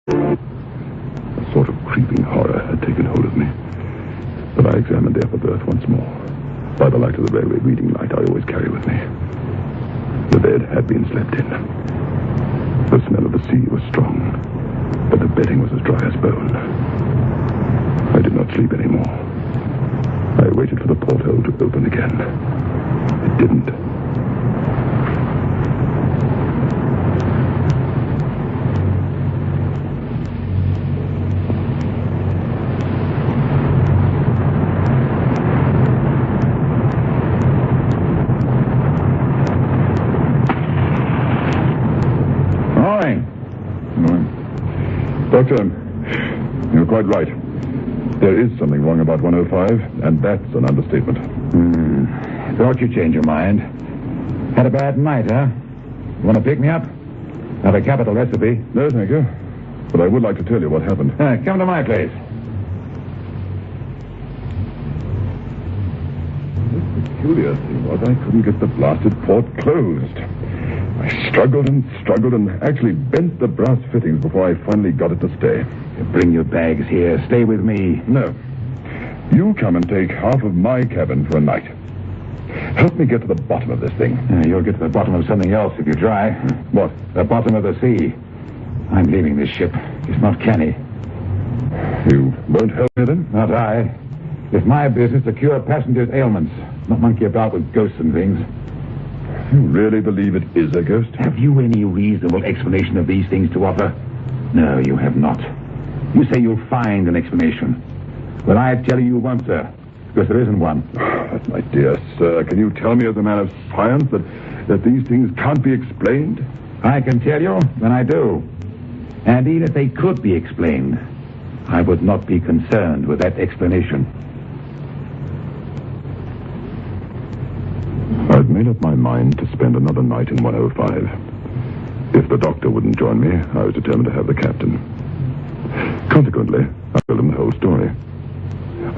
A sort of creeping horror had taken hold of me. But I examined the upper berth once more. By the light of the railway reading light I always carry with me. The bed had been slept in. The smell of the sea was strong, but the bedding was as dry as bone. I did not sleep anymore. I waited for the porthole to open again. It didn't. Doctor, you're quite right. There is something wrong about 105, and that's an understatement. Thought you'd change your mind. Had a bad night, huh? You want to pick me up? Not a capital recipe. No, thank you. But I would like to tell you what happened. Come to my place. The peculiar thing was I couldn't get the blasted port closed. I struggled and actually bent the brass fittings before I finally got it to stay. Bring your bags here. Stay with me. No. You come and take half of my cabin for a night. Help me get to the bottom of this thing. You'll get to the bottom of something else if you try. What? The bottom of the sea. I'm leaving this ship. It's not canny. You won't help me then? Not I. It's my business to cure passengers' ailments, not monkey about with ghosts and things. You really believe it is a ghost? Have you any reasonable explanation of these things to offer? No, you have not. You say you'll find an explanation. But I tell you won't, sir, because there isn't one. But my dear sir, can you tell me as a man of science that these things can't be explained? I can tell you, and I do. And even if they could be explained, I would not be concerned with that explanation. I'd made up my mind to spend another night in 105. If the doctor wouldn't join me, I was determined to have the captain. Consequently, I told him the whole story.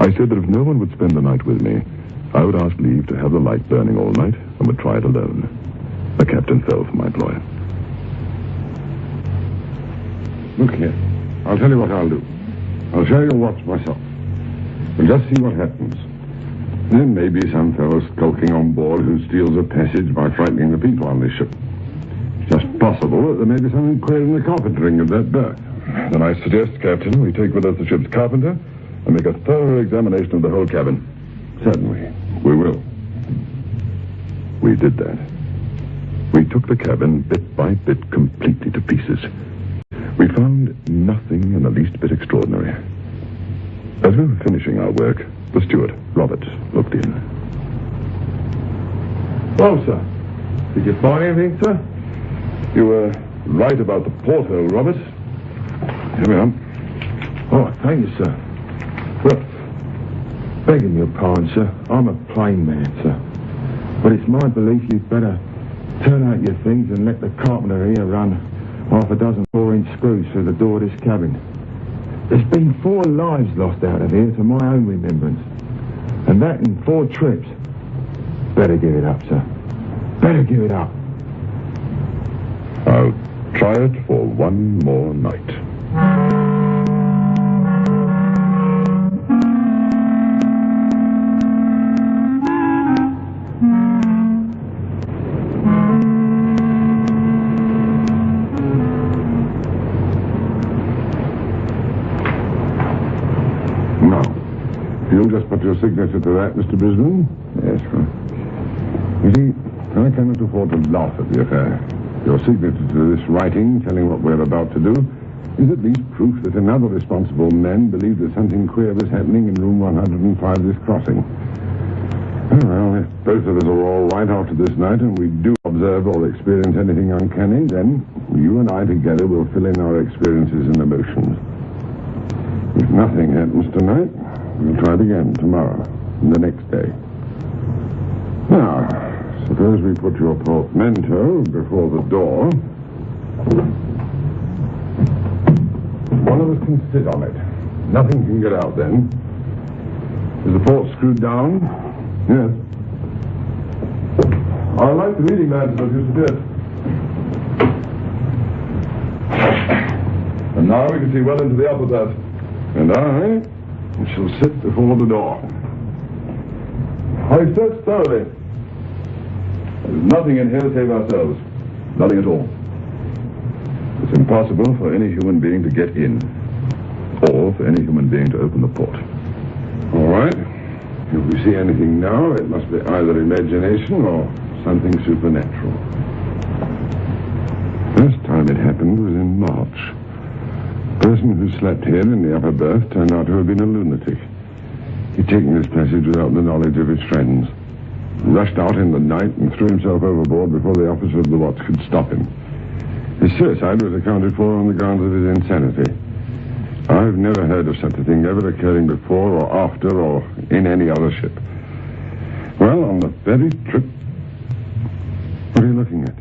I said that if no one would spend the night with me, I would ask leave to have the light burning all night and would try it alone. The captain fell for my ploy. Look here. I'll tell you what I'll do. I'll show you a watch myself. We'll just see what happens. There may be some fellow skulking on board who steals a passage by frightening the people on this ship. It's just possible that there may be something queer in the carpentering of that berth. Then I suggest, Captain, we take with us the ship's carpenter and make a thorough examination of the whole cabin. Certainly. We will. We did that. We took the cabin bit by bit completely to pieces. We found nothing in the least bit extraordinary. As we were finishing our work, the steward, Robert, looked in. Well, sir. Did you find anything, sir? You were right about the porthole, Robert. Here we are. Oh, thank you, sir. Well, begging your pardon, sir, I'm a plain man, sir. But it's my belief you'd better turn out your things and let the carpenter here run half a dozen 4-inch screws through the door of this cabin. There's been 4 lives lost out of here to my own remembrance. And that in 4 trips. Better give it up, sir. Better give it up. I'll try it for one more night. You'll just put your signature to that, Mr. Brisbane? Yes, sir. You see, I cannot afford to laugh at the affair. Your signature to this writing, telling what we're about to do, is at least proof that another responsible man believed that something queer was happening in room 105 this crossing. Well, if both of us are all right after this night and we do observe or experience anything uncanny, then you and I together will fill in our experiences and emotions. If nothing happens tonight, we'll try it again tomorrow and the next day. Now, suppose we put your portmanteau before the door. One of us can sit on it. Nothing can get out then. Is the port screwed down? Yes. I like the reading lantern, as you suggest. And now we can see well into the upper berth. And I shall sit before the door. I searched thoroughly. There's nothing in here save ourselves. Nothing at all. It's impossible for any human being to get in. Or for any human being to open the port. All right. If we see anything now, it must be either imagination or something supernatural. First time it happened was in March. The person who slept here in the upper berth turned out to have been a lunatic. He'd taken this passage without the knowledge of his friends. Rushed out in the night and threw himself overboard before the officer of the watch could stop him. His suicide was accounted for on the grounds of his insanity. I've never heard of such a thing ever occurring before or after or in any other ship. Well, on the very trip... What are you looking at?